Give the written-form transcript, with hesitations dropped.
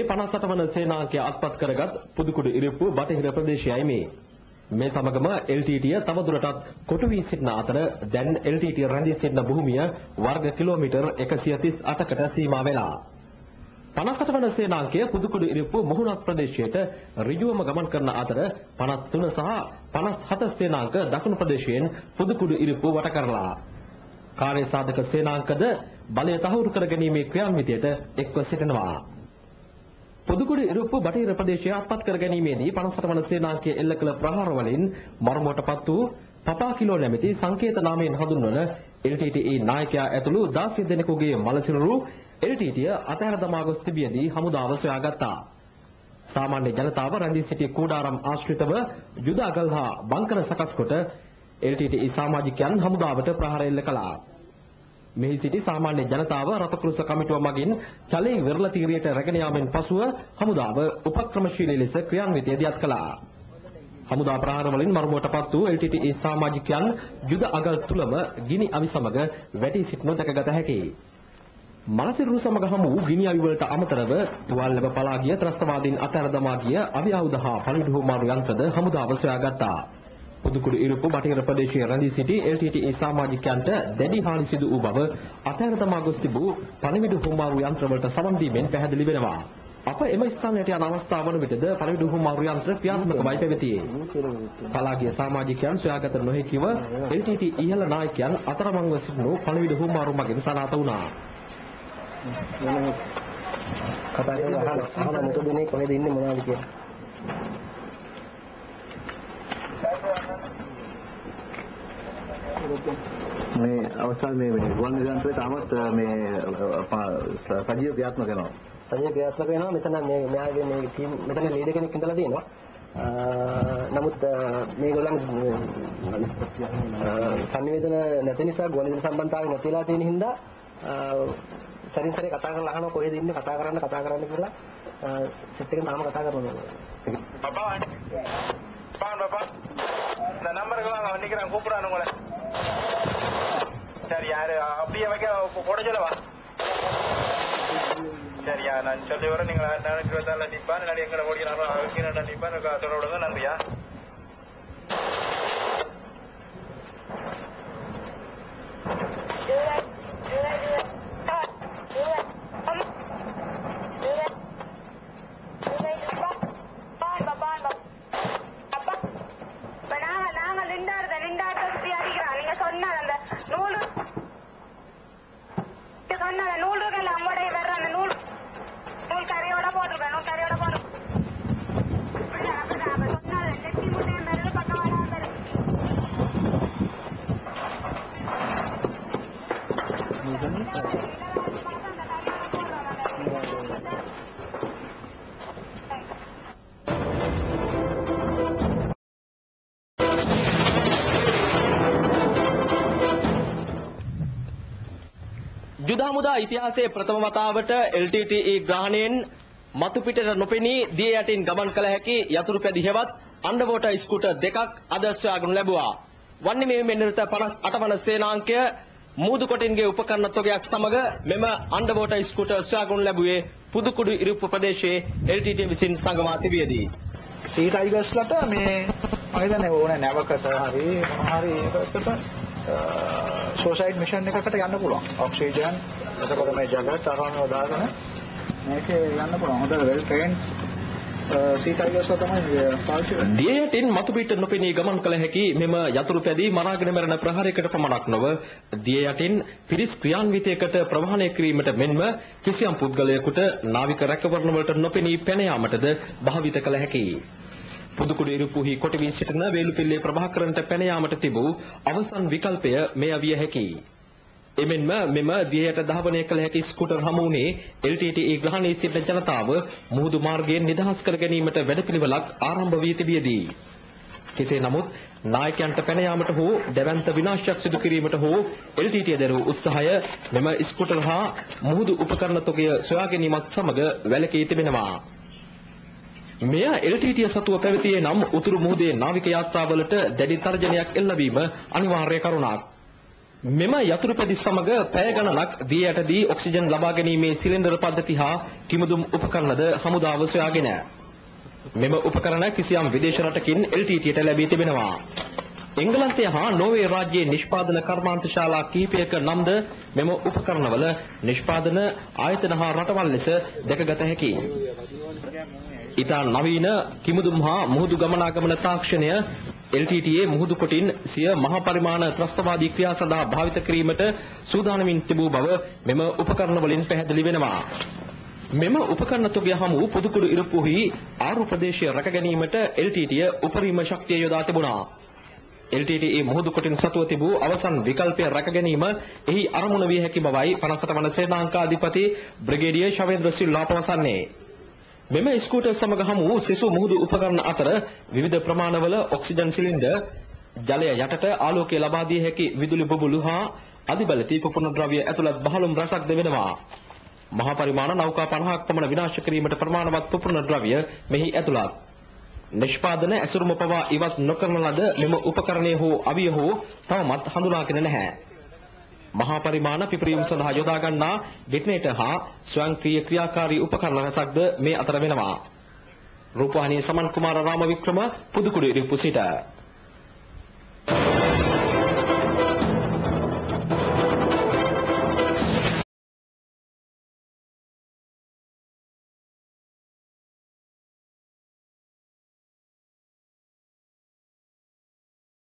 මේ 58 වන සේනාංකය අත්පත් කරගත් පුදුකුඩු ඉරිප්පු බටහිර ප්‍රදේශයයි මේ. මේ සමගම LTT තවදුරටත් කොටු වී සිටින අතර දැන් LTT රැඳී සිටින භූමිය වර්ග කිලෝමීටර් 138කට සීමා වෙලා. 58 වන සේනාංකය පුදුකුඩු ඉරිප්පු මුහුණත් ප්‍රදේශයට ඍජුවම ගමන් කරන අතර 53 සහ 57 සේනාංක දකුණු ප්‍රදේශයෙන් පුදුකුඩු ඉරිප්පු වට කරලා. කාර්ය සාධක සේනාංකද බලය තහවුරු කර ගැනීමේ ක්‍රියාන්විතයට එක්ව සිටිනවා. පුදුකුඩු ඉරිප්පු බටහිර ප්‍රදේශය අත්පත් කර ගැනීමේදී 58 වන සේනාංකයේ එල්ල කළ ප්‍රහාර වලින් මරමුවටපත් වූ පපා කිලෝ නැමැති සංකේත නාමයෙන් හඳුන්වන LTTE නායකයා ඇතුළු 16 දෙනෙකුගේ මලසිරුරු LTTE අතහැර දමා ගොස් තිබියදී හමුදාව සොයාගත්තා. සාමාන්‍ය ජනතාව රැඳී සිටි කූඩාරම් ආශ්‍රිතව යුද අගල් හා බංකර සකස් කොට LTTE සමාජිකයන් හමුදාවට ප්‍රහාර එල්ල කළා. මෙහි සිටි සාමාන්‍ය ජනතාව රතකුරුස කමිටුව මගින් චලේ වෙරළ තීරයට රැගෙන යාමෙන් පසුව හමුදාව උපක්‍රමශීලී ලෙස ක්‍රියාන්විතය දියත් කළා. හමුදා ප්‍රහාර වලින් මරමුවටපත් වූ LTTE සමාජිකයන් යුද අගල් තුලම ගිනි අවි සමග වැටි සිටිනු දැකගත හැකියි. මලසිරුරු සමග හමු වූ ගිනි අවි වලට අමතරව තුවාල ලැබ පලා ගිය ත්‍රස්තවාදීන් අතහැර දමා ගිය අවි ආයුධ හා පණිවිඩ හුවමාරු යන්ත්‍රද හමුදාව සොයාගත්තා. පුදුකුඩු ඉරිප්පු බටහිර ප්‍රදේශයේ රැඳී සිටි LTTE සමාජිකයන්ට දැඩි හානි සිදු වූ බව අතහැර දමා ගොස් තිබූ පණිවිඩ හුවමාරු යන්ත්‍රවලට සමන් දීමෙන් පැහැදිලි වෙනවා. අප එම ස්ථානයට යන අවස්ථාව වන විටද පණිවිඩ හුවමාරු යන්ත්‍ර ක්‍රියාත්මකවයි පැවතියේ. පලාගිය සමාජිකයන් සොයාගත නොහැකිව LTTE ඉහළ නායකයන් අතරමංව සිටිනු පණිවිඩ හුවමාරු මගින් සනාථ වුණා. කතා කරලා අහලා මොකද මේ කොහෙද ඉන්නේ මොනවද කියලා. මේ අවස්ථාවේ මේ ගුවන් නිලන්තරේ තාමත් මේ සජීව ක්‍රියාත්මක වෙනවා. සජීව ක්‍රියාත්මක වෙනවා. මෙතන මෙයාගේ මේ ටීම් මෙතන ලීඩර් කෙනෙක් ඉඳලා තියෙනවා. නමුත් මේගොල්ලන් සංවේදන නැති නිසා ගුවන් නිලන්තර සම්බන්ධතාවය නැතිලා තියෙන හින්දා සරින් සරේ කතා කරලා අහනවා කොහෙද ඉන්නේ කතා කරන්න කියලා සෙට් එකෙන් තාම කතා කරනවා. Bapak, Bapak, இந்த நம்பருக்கு வாங்க நிக்கிறேன் கூப்பிடுறானு உங்களை. சரி யாரு அப்படியே வைக்க போட சொல்லவா? சரியா நான் சொல்லி வரேன் நீங்க நாளைக்கு 24 நிப்பான் நாளைக்கு எங்களை ஓடினாலும் அவருக்கு நிப்பான் தொடர்புங்க நன்றியா. යුද හමුදා ඉතිහාසයේ ප්‍රථම වතාවට LTTE ග්‍රහණයෙන් මතු පිටට නොපෙනී දිය යටින් ගමන් කළ හැකි යතුරු පැදි හෙවත් අන්ඩර්වෝටර් ස්කූටර් දෙකක් අද සොයාගනු ලැබුවා. වන්නේ මේ නිරත 58 වන සේනාංකය මූදු කොටින්ගේ උපකරණ තොගයක් සමග මෙම අන්ඩර්වෝටර් ස්කූටර් සොයාගනු ලැබුවේ පුදුකුඩු ඉරිප්පු ප්‍රදේශයේ LTTE විසින් සංගමා තිබියදී. සී ටයිගර්ස්ලට මේ මම හිතන්නේ ඕනේ නැවකට හරි එකකට සොසයිටි මිෂන් එකකට යන්න පුළුවන්. ඔක්සිජන් එතකොට මේ ජගත් අරන් දාගෙන මේකේ යන්න පුළුවන්. හොඳට වෙල් ට්‍රේන් සී ටයිගර්ස්ලා තමයි පාවිච්චි කරන්නේ. දිය යටින් මතු පිට නොපෙනී ගමන් කළ හැකි මෙම යතුරු පැදී මරාගෙන මැරෙන ප්‍රහාරයකට පමණක් නොව දිය යටින් පිරිස් ක්‍රියාන්විතයකට ප්‍රවහණය කිරීමට මෙන්ම කිසියම් පුද්ගලයෙකුට නාවික රැකවරණ වලට නොපෙනී පැන යාමටද භාවිත කළ හැකියි. පුදුකුඩු ඉරිප්පුහි කොට වී සිටින වේලුපිල්ලේ ප්‍රභාකරන්ට පැන යාමට තිබූ අවසන් විකල්පය මෙය විය හැකියි. එමෙන්ම මෙම දියයට ධාවනය කළ හැකි ස්කූටර් හමු වුණේ LTTE ග්‍රහණයේ සිටින ජනතාව මුහුදු මාර්ගයෙන් නිදහස් කර ගැනීමට වැඩපිළිවෙලක් ආරම්භ වී තිබියදී. කෙසේ නමුත් නායකයන්ට පැන යාමට හෝ දැවැන්ත විනාශයක් සිදු කිරීමට හෝ LTTE දරූ උත්සාහය මෙම ස්කූටර් හා මුහුදු උපකරණ තොගය සොයා ගැනීමත් සමග වැළකී තිබෙනවා. මෙය LTTE සතුව පැවතියේ නම් උතුරු මුහුදේ නාවික යාත්‍රාවලට දැඩි තර්ජනයක් එල්ලවීම අනිවාර්ය කරුණක්. මෙම යතුරු පැදිස් සමග පැය ගණනක් දී යටදී ඔක්සිජන් ලබා ගැනීමේ සිලින්ඩර් පද්ධති හා කිමුදුම් උපකරණද හමුදාව සොයාගෙන. මෙම උපකරණ කිසියම් විදේශ රටකින් LTTට ලැබී තිබෙනවා. එංගලන්තය හා නෝර්වේ රාජ්‍යයේ නිෂ්පාදන කර්මාන්ත ශාලා කිහිපයක නම්ද මෙම උපකරණවල නිෂ්පාදන ආයතන හා රටවල් ලෙස දැකගත හැකියි. ඉතා නවීන කිමුදුම් හා මුහුදු ගමනාගමන තාක්ෂණය LTTයේ මුහුදු කොටින් සිය මහා පරිමාණ ත්‍රස්තවාදී ක්‍රියා සඳහා භාවිත කිරීමට සූදානමින් තිබූ බව මෙම උපකරණ වලින් පැහැදිලි වෙනවා. මෙම උපකරණ තුගය හමු පුදුකුඩු ඉරුප්පුහි ආරු ප්‍රදේශය රැක ගැනීමට LTTය උපරිම ශක්තිය යොදා තිබුණා. LTTE මුහුදු කොටින් සතුව තිබූ අවසන් විකල්පය රැක ගැනීම එහි අරමුණ විය හැකි බවයි 58 වන ශ්‍රී ලංකාධිපති බ්‍රිගේඩියර් ශවේන්ද්‍ර සිල්වා පවසන්නේ. මෙම ස්කූටර් සමග හමු සිසු මුහුදු උපකරණ අතර විවිධ ප්‍රමාණවල ඔක්සිජන් සිලින්ඩර්, ජලය යටට ආලෝකය ලබා දිය හැකි විදුලි බුබුලු හා අධිබලතී පුපුරන ද්‍රව්‍ය ඇතුළත් බහලුම් රසක් දෙවෙනවා. මහා පරිමාණ නෞකා 50ක් පමණ විනාශ කිරීමට ප්‍රමාණවත් පුපුරන ද්‍රව්‍ය මෙහි ඇතුළත්. නිෂ්පාදන ඇසුරුම පවා ඉවත් නොකරන ලද මෙම උපකරණය හෝ අවිය හෝ තවමත් හඳුනාගෙන නැහැ. මහා පරිමාණ පිපිරීම් සඳහා යොදා ගන්නා ඩෙටනේටර් හා ස්වයංක්‍රීය ක්‍රියාකාරී උපකරණ රසක්ද මේ අතර වෙනවා. රූපවාහිනී සමන් කුමාර රාමවික්‍රම පුදුකුඩු ඉරිප්පු සිට